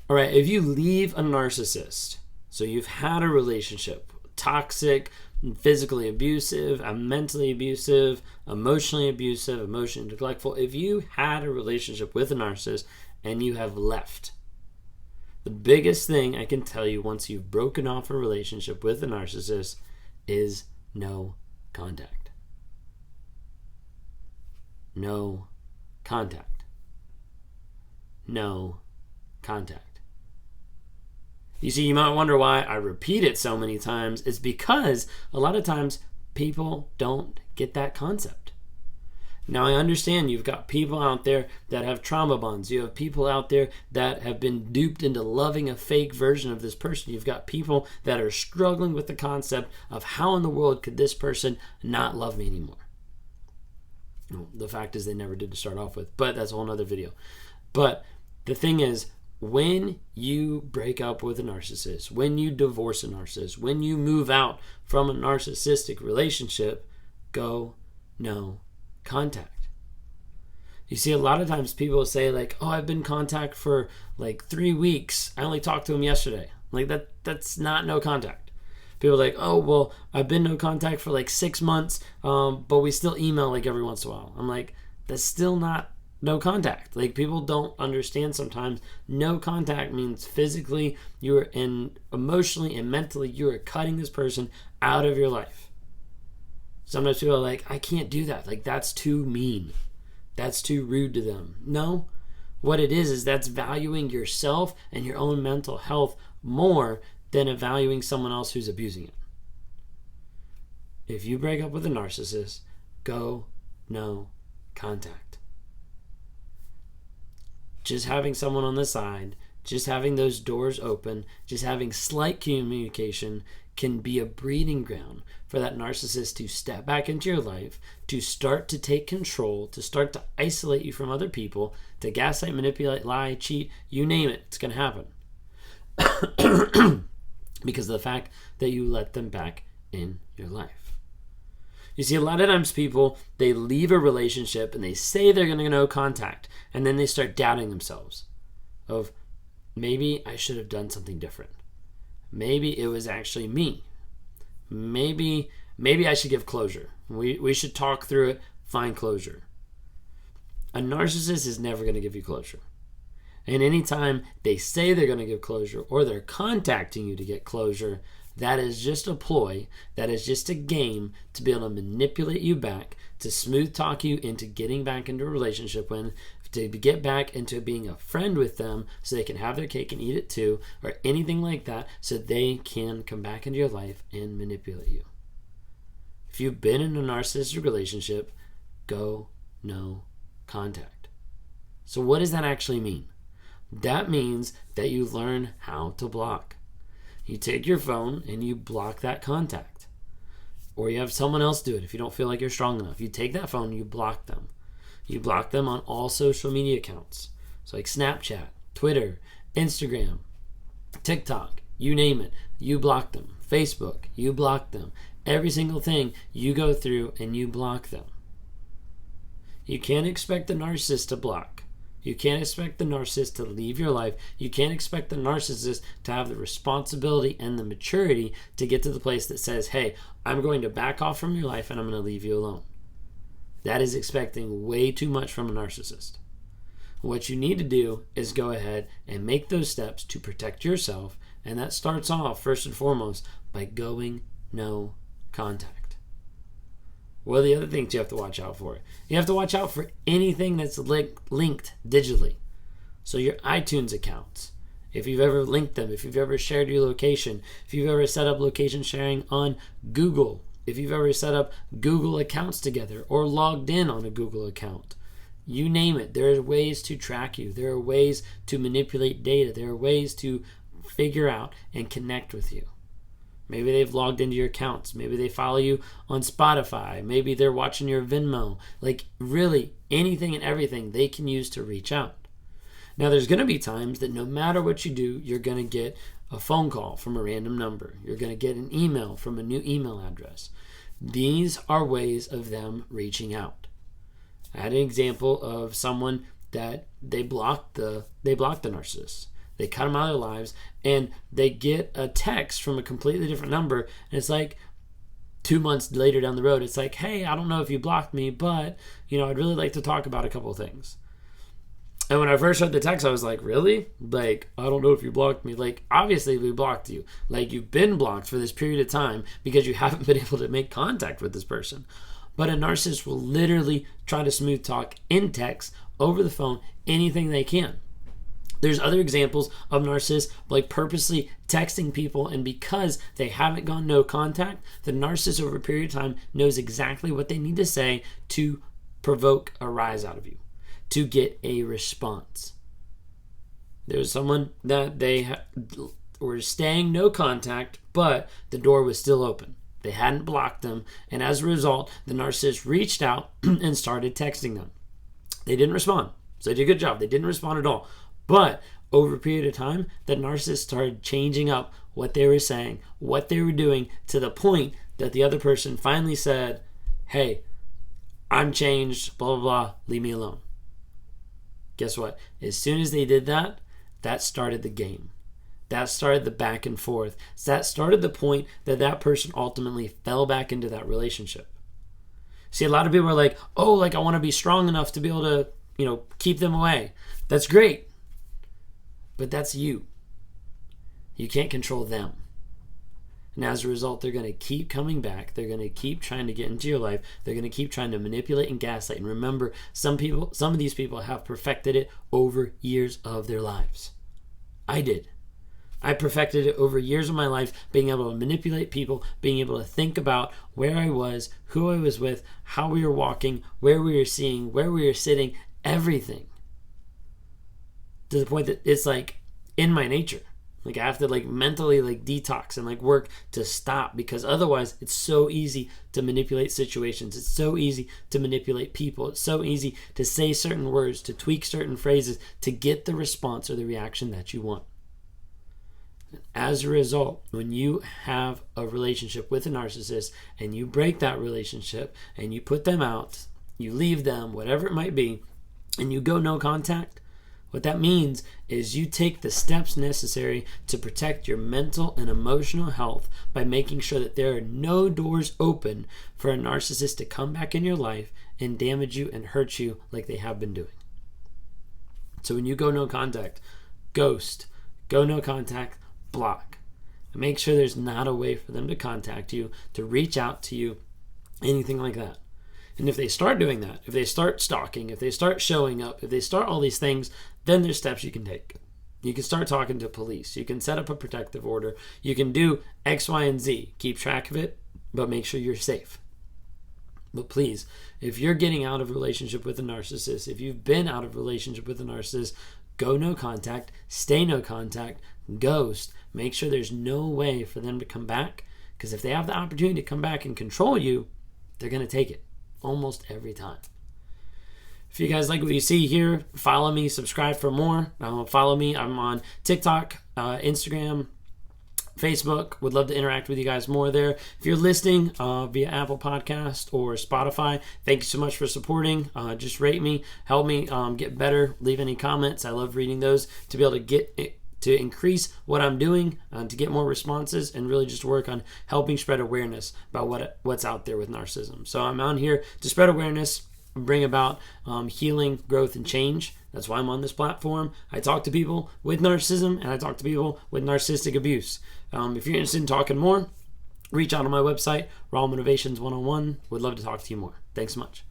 All right, if you leave a narcissist, so you've had a relationship, toxic, physically abusive, mentally abusive, emotionally neglectful, if you had a relationship with a narcissist and you have left, the biggest thing I can tell you once you've broken off a relationship with a narcissist is no contact. No contact. No contact. You see, you might wonder why I repeat it so many times. It's because a lot of times people don't get that concept. Now, I understand you've got people out there that have trauma bonds. You have people out there that have been duped into loving a fake version of this person. You've got people that are struggling with the concept of how in the world could this person not love me anymore. Well, the fact is they never did to start off with, but that's a whole other video. But the thing is, when you break up with a narcissist, when you divorce a narcissist, when you move out from a narcissistic relationship, go no contact. You see, a lot of times people say like, oh, I've been in contact for like 3 weeks. I only talked to him yesterday. Like that's not no contact. People are like, oh, well, I've been no contact for like 6 months, but we still email like every once in a while. I'm like, that's still not no contact. Like, people don't understand sometimes no contact means physically and emotionally and mentally you are cutting this person out of your life. Sometimes people are like, I can't do that. Like, that's too mean. That's too rude to them. No, what it is that's valuing yourself and your own mental health more than valuing someone else who's abusing it. If you break up with a narcissist, go no contact. Just having someone on the side, just having those doors open, just having slight communication can be a breeding ground for that narcissist to step back into your life, to start to take control, to start to isolate you from other people, to gaslight, manipulate, lie, cheat, you name it, it's going to happen. Because of the fact that you let them back in your life. You see, a lot of times people, they leave a relationship and they say they're going to no contact, and then they start doubting themselves of, maybe I should have done something different. Maybe it was actually me. Maybe I should give closure. We should talk through it, find closure. A narcissist is never going to give you closure. And anytime they say they're going to give closure or they're contacting you to get closure, that is just a ploy. That is just a game to be able to manipulate you back, to smooth talk you into getting back into a relationship with, to get back into being a friend with them so they can have their cake and eat it too, or anything like that, so they can come back into your life and manipulate you. If you've been in a narcissistic relationship, go no contact. So what does that actually mean? That means that you learn how to block. You take your phone and you block that contact. Or you have someone else do it if you don't feel like you're strong enough. You take that phone and you block them. You block them on all social media accounts. So like Snapchat, Twitter, Instagram, TikTok, you name it. You block them. Facebook, you block them. Every single thing you go through and you block them. You can't expect the narcissist to block. You can't expect the narcissist to leave your life. You can't expect the narcissist to have the responsibility and the maturity to get to the place that says, hey, I'm going to back off from your life and I'm going to leave you alone. That is expecting way too much from a narcissist. What you need to do is go ahead and make those steps to protect yourself, and that starts off first and foremost by going no contact. What are the other things you have to watch out for? You have to watch out for anything that's linked digitally. So your iTunes accounts, if you've ever linked them, if you've ever shared your location, if you've ever set up location sharing on Google, if you've ever set up Google accounts together or logged in on a Google account, you name it. There are ways to track you. There are ways to manipulate data. There are ways to figure out and connect with you. Maybe they've logged into your accounts. Maybe they follow you on Spotify. Maybe they're watching your Venmo. Like, really, anything and everything they can use to reach out. Now, there's going to be times that no matter what you do, you're going to get a phone call from a random number. You're going to get an email from a new email address. These are ways of them reaching out. I had an example of someone that they blocked the narcissist. They cut them out of their lives, and they get a text from a completely different number, and it's like 2 months later down the road, it's like, hey, I don't know if you blocked me, but, I'd really like to talk about a couple of things. And when I first read the text, I was like, really? Like, I don't know if you blocked me. Like, obviously we blocked you. Like, you've been blocked for this period of time because you haven't been able to make contact with this person. But a narcissist will literally try to smooth talk in text, over the phone, anything they can. There's other examples of narcissists like purposely texting people, and because they haven't gone no contact, the narcissist over a period of time knows exactly what they need to say to provoke a rise out of you, to get a response. There's someone that they were staying no contact, but the door was still open. They hadn't blocked them, and as a result, the narcissist reached out and started texting them. They didn't respond, so they did a good job. They didn't respond at all. But over a period of time, the narcissist started changing up what they were saying, what they were doing, to the point that the other person finally said, hey, I'm changed, blah, blah, blah, leave me alone. Guess what? As soon as they did that, that started the game. That started the back and forth. That started the point that that person ultimately fell back into that relationship. See, a lot of people are like, oh, like I want to be strong enough to be able to, keep them away. That's great. But that's you. You can't control them. And as a result, they're going to keep coming back. They're going to keep trying to get into your life. They're going to keep trying to manipulate and gaslight. And remember, some of these people have perfected it over years of their lives. I did. I perfected it over years of my life, being able to manipulate people, being able to think about where I was, who I was with, how we were walking, where we were seeing, where we were sitting, everything. To the point that it's like in my nature. Like I have to mentally detox and work to stop, because otherwise it's so easy to manipulate situations. It's so easy to manipulate people. It's so easy to say certain words, to tweak certain phrases to get the response or the reaction that you want. As a result, when you have a relationship with a narcissist and you break that relationship and you put them out, you leave them, whatever it might be, and you go no contact, what that means is you take the steps necessary to protect your mental and emotional health by making sure that there are no doors open for a narcissist to come back in your life and damage you and hurt you like they have been doing. So when you go no contact, ghost, go no contact, block. And make sure there's not a way for them to contact you, to reach out to you, anything like that. And if they start doing that, if they start stalking, if they start showing up, if they start all these things, then there's steps you can take. You can start talking to police. You can set up a protective order. You can do X, Y, and Z. Keep track of it, but make sure you're safe. But please, if you're getting out of a relationship with a narcissist, if you've been out of a relationship with a narcissist, go no contact, stay no contact, ghost. Make sure there's no way for them to come back, because if they have the opportunity to come back and control you, they're going to take it almost every time. If you guys like what you see here, follow me, subscribe for more. Follow me. I'm on TikTok, Instagram, Facebook. Would love to interact with you guys more there. If you're listening via Apple Podcast or Spotify, thank you so much for supporting. Just rate me, help me get better. Leave any comments. I love reading those to be able to get it, to increase what I'm doing, to get more responses, and really just work on helping spread awareness about what's out there with narcissism. So I'm on here to spread awareness, bring about healing, growth, and change. That's why I'm on this platform. I talk to people with narcissism, and I talk to people with narcissistic abuse. If you're interested in talking more, reach out on my website, Raw Motivations 101. Would love to talk to you more. Thanks so much.